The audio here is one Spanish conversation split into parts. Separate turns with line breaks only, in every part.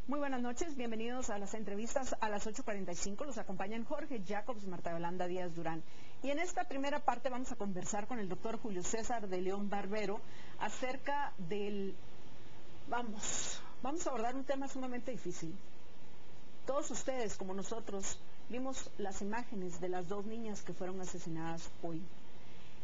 Muy buenas noches, bienvenidos a las entrevistas a las 8:45. Los acompañan Jorge Jacobs, Marta Yolanda Díaz Durán. Y en esta primera parte vamos a conversar con el doctor Julio César de León Barbero acerca del... Vamos a abordar un tema sumamente difícil. Todos ustedes, como nosotros, vimos las imágenes de las dos niñas que fueron asesinadas hoy.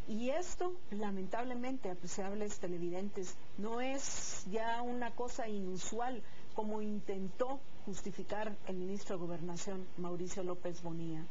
Y esto, lamentablemente, apreciables televidentes, no es ya una cosa inusual como intentó justificar el ministro de Gobernación, Mauricio López Bonilla.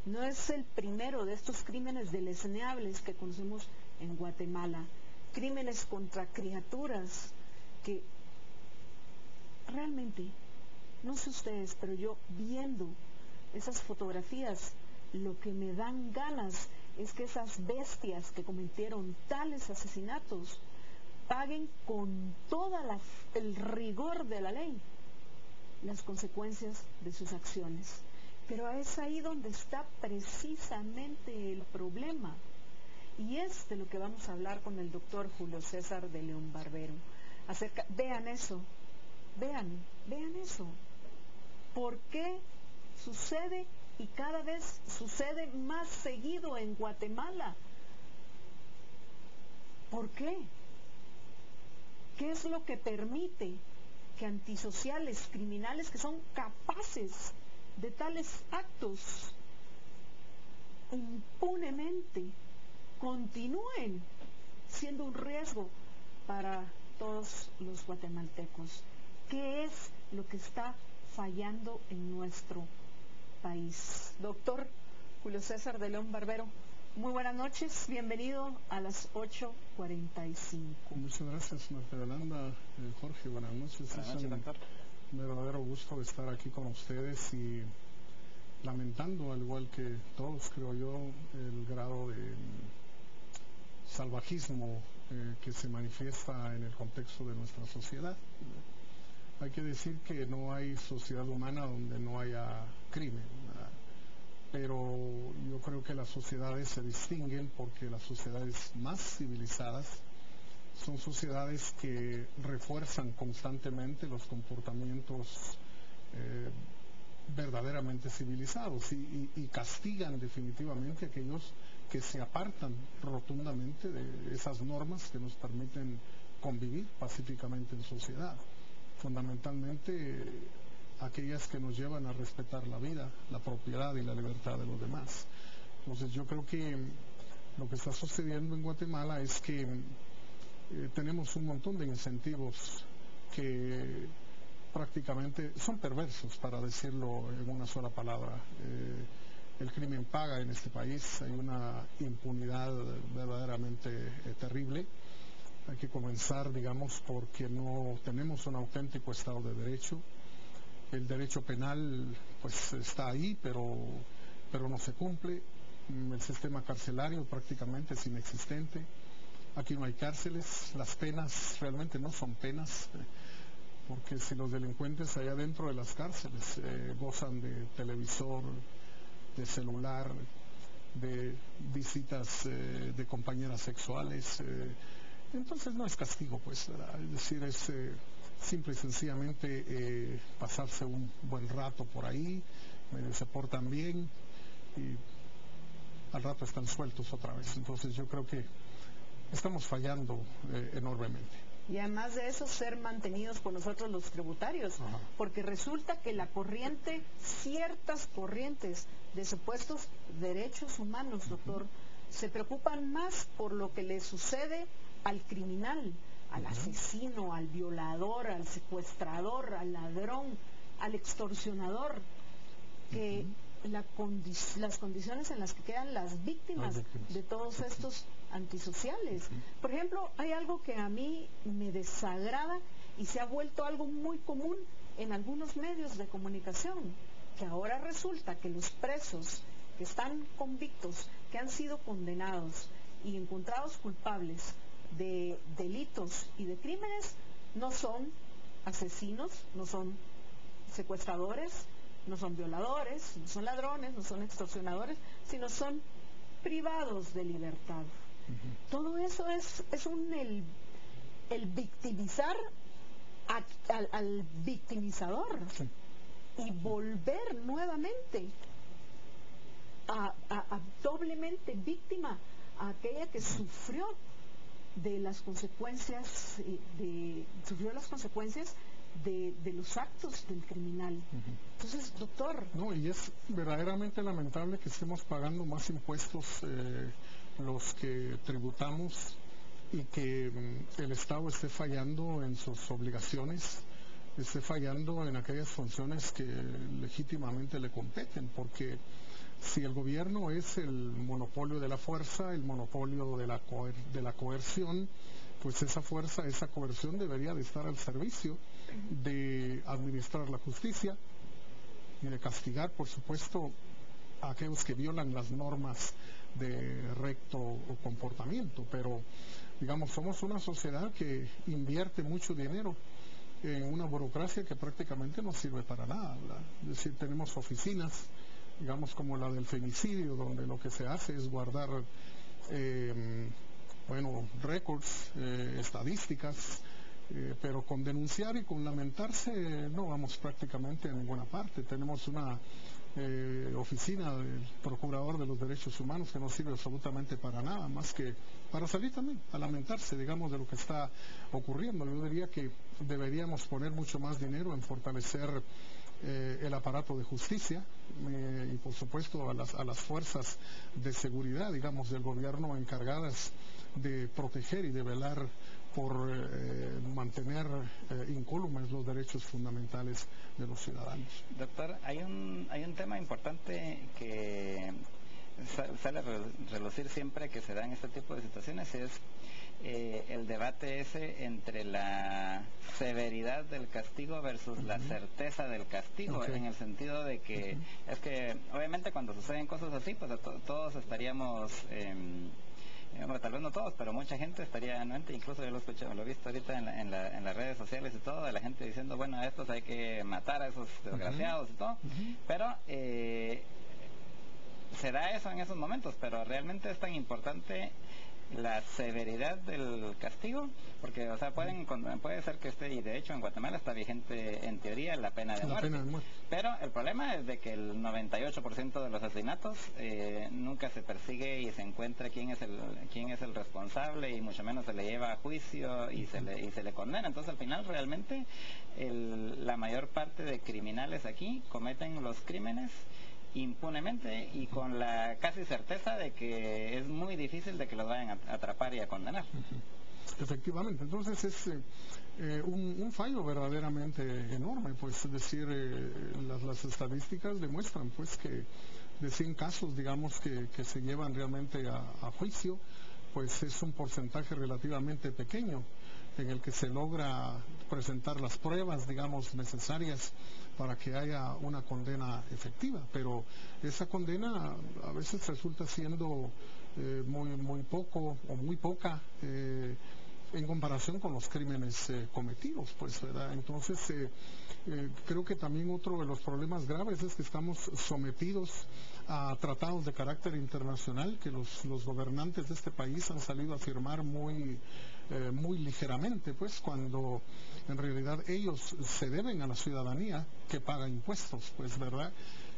No es el primero de estos crímenes deleznables que conocemos en Guatemala. Crímenes contra criaturas que realmente, no sé ustedes, pero yo viendo esas fotografías, lo que me dan ganas es que esas bestias que cometieron tales asesinatos paguen con todo el rigor de la ley las consecuencias de sus acciones. Pero es ahí donde está precisamente el problema. Y es de lo que vamos a hablar con el doctor Julio César de León Barbero. Vean eso, vean eso. ¿Por qué sucede y cada vez sucede más seguido en Guatemala? ¿Por qué? ¿Qué es lo que permite que antisociales, criminales que son capaces de tales actos impunemente continúen siendo un riesgo para todos los guatemaltecos? ¿Qué es lo que está fallando en nuestro país? Doctor Julio César de León Barbero, muy buenas noches, bienvenido a las 8:45.
Muchas gracias, Marta Yolanda. Jorge, buenas noches.
Buenas noches, doctor.
Un verdadero gusto estar aquí con ustedes y lamentando, al igual que todos, creo yo, el grado de salvajismo que se manifiesta en el contexto de nuestra sociedad. Hay que decir que no hay sociedad humana donde no haya crimen, ¿verdad? Pero yo creo que las sociedades se distinguen porque las sociedades más civilizadas son sociedades que refuerzan constantemente los comportamientos verdaderamente civilizados y castigan definitivamente a aquellos que se apartan rotundamente de esas normas que nos permiten convivir pacíficamente en sociedad. Fundamentalmente aquellas que nos llevan a respetar la vida, la propiedad y la libertad de los demás. Entonces yo creo que lo que está sucediendo en Guatemala es que tenemos un montón de incentivos que prácticamente son perversos, para decirlo en una sola palabra. El crimen paga en este país, hay una impunidad verdaderamente terrible. Hay que comenzar, digamos, porque no tenemos un auténtico Estado de Derecho. El derecho penal pues está ahí, pero no se cumple. El sistema carcelario prácticamente es inexistente. Aquí no hay cárceles, las penas realmente no son penas, porque si los delincuentes allá dentro de las cárceles gozan de televisor, de celular, de visitas de compañeras sexuales, entonces no es castigo, pues, ¿verdad? Es decir, es simple y sencillamente pasarse un buen rato por ahí, se portan bien y al rato están sueltos otra vez. Entonces yo creo que estamos fallando enormemente.
Y además de eso, ser mantenidos por nosotros los tributarios. Ajá. Porque resulta que la corriente, ciertas corrientes de supuestos derechos humanos, doctor, se preocupan más por lo que le sucede al criminal, al asesino, al violador, al secuestrador, al ladrón, al extorsionador, que las condiciones en las que quedan las víctimas de todos estos antisociales. Por ejemplo, hay algo que a mí me desagrada y se ha vuelto algo muy común en algunos medios de comunicación, que ahora resulta que los presos que están convictos, que han sido condenados y encontrados culpables de delitos y de crímenes, no son asesinos, no son secuestradores, no son violadores, no son ladrones, no son extorsionadores, sino son privados de libertad. Todo eso es el victimizar al victimizador y volver nuevamente a doblemente víctima a aquella que sufrió de las consecuencias de los actos del criminal. Entonces, doctor.
No, y es verdaderamente lamentable que estemos pagando más impuestos los que tributamos y que el Estado esté fallando en sus obligaciones, esté fallando en aquellas funciones que legítimamente le competen, porque si el gobierno es el monopolio de la fuerza, el monopolio de la coerción, pues esa fuerza, esa coerción debería de estar al servicio de administrar la justicia y de castigar, por supuesto, a aquellos que violan las normas de recto comportamiento. Pero, digamos, somos una sociedad que invierte mucho dinero en una burocracia que prácticamente no sirve para nada, ¿verdad? Es decir, tenemos oficinas, digamos, como la del femicidio, donde lo que se hace es guardar récords, estadísticas, pero con denunciar y con lamentarse no vamos prácticamente a ninguna parte. Tenemos una oficina del Procurador de los Derechos Humanos que no sirve absolutamente para nada, más que para salir también a lamentarse, digamos, de lo que está ocurriendo. Yo diría que deberíamos poner mucho más dinero en fortalecer el aparato de justicia y por supuesto a las fuerzas de seguridad, digamos, del gobierno encargadas de proteger y de velar por mantener incólumes los derechos fundamentales de los ciudadanos.
Doctor, hay un tema importante que sale a relucir siempre que se dan este tipo de situaciones, es el debate ese entre la severidad del castigo versus la certeza del castigo, en el sentido de que es que obviamente cuando suceden cosas así, pues todos estaríamos tal vez no todos, pero mucha gente estaría anuente. Incluso yo lo he visto ahorita en las redes sociales y todo, de la gente diciendo, bueno, a estos hay que matar a esos desgraciados y todo, pero se da eso en esos momentos, pero realmente es tan importante la severidad del castigo, porque, o sea, puede ser que esté, y de hecho en Guatemala está vigente en teoría la pena de muerte. Pero el problema es de que el 98% de los asesinatos nunca se persigue y se encuentra quién es el responsable, y mucho menos se le lleva a juicio y se le condena. Entonces al final realmente la mayor parte de criminales aquí cometen los crímenes impunemente y con la casi certeza de que es muy difícil de que los vayan a atrapar y a condenar.
Efectivamente, entonces es un fallo verdaderamente enorme, pues es decir, las estadísticas demuestran pues que de 100 casos, digamos, que se llevan realmente a juicio, pues es un porcentaje relativamente pequeño en el que se logra presentar las pruebas, digamos, necesarias para que haya una condena efectiva, pero esa condena a veces resulta siendo muy poco o muy poca en comparación con los crímenes cometidos, pues, ¿verdad? Entonces creo que también otro de los problemas graves es que estamos sometidos a tratados de carácter internacional que los gobernantes de este país han salido a firmar muy ligeramente, pues, cuando en realidad ellos se deben a la ciudadanía que paga impuestos, pues, ¿verdad?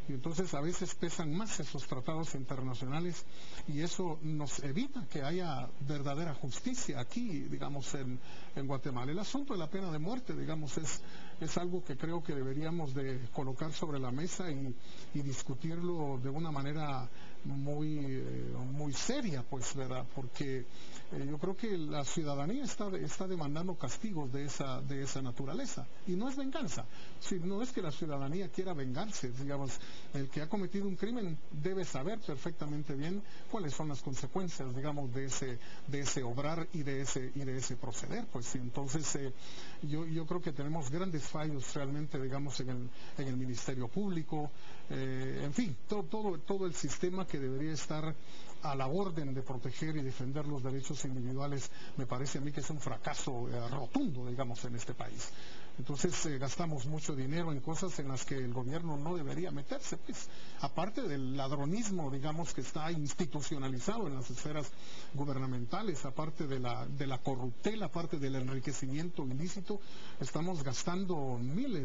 Y entonces a veces pesan más esos tratados internacionales y eso nos evita que haya verdadera justicia aquí, digamos, en Guatemala. El asunto de la pena de muerte, digamos, es algo que creo que deberíamos de colocar sobre la mesa y discutirlo de una manera muy seria, pues, ¿verdad? Porque yo creo que la ciudadanía está demandando castigos de esa naturaleza, y no es venganza. Si no es que la ciudadanía quiera vengarse, digamos, el que ha cometido un crimen debe saber perfectamente bien cuáles son las consecuencias, digamos, de ese obrar y de ese proceder, pues. Entonces yo creo que tenemos grandes fallos realmente, digamos, en el Ministerio Público, en fin, todo el sistema que debería estar a la orden de proteger y defender los derechos individuales, me parece a mí que es un fracaso rotundo, digamos, en este país. Entonces gastamos mucho dinero en cosas en las que el gobierno no debería meterse, pues, aparte del ladronismo, digamos, que está institucionalizado en las esferas gubernamentales, aparte de la corruptela, aparte del enriquecimiento ilícito, estamos gastando miles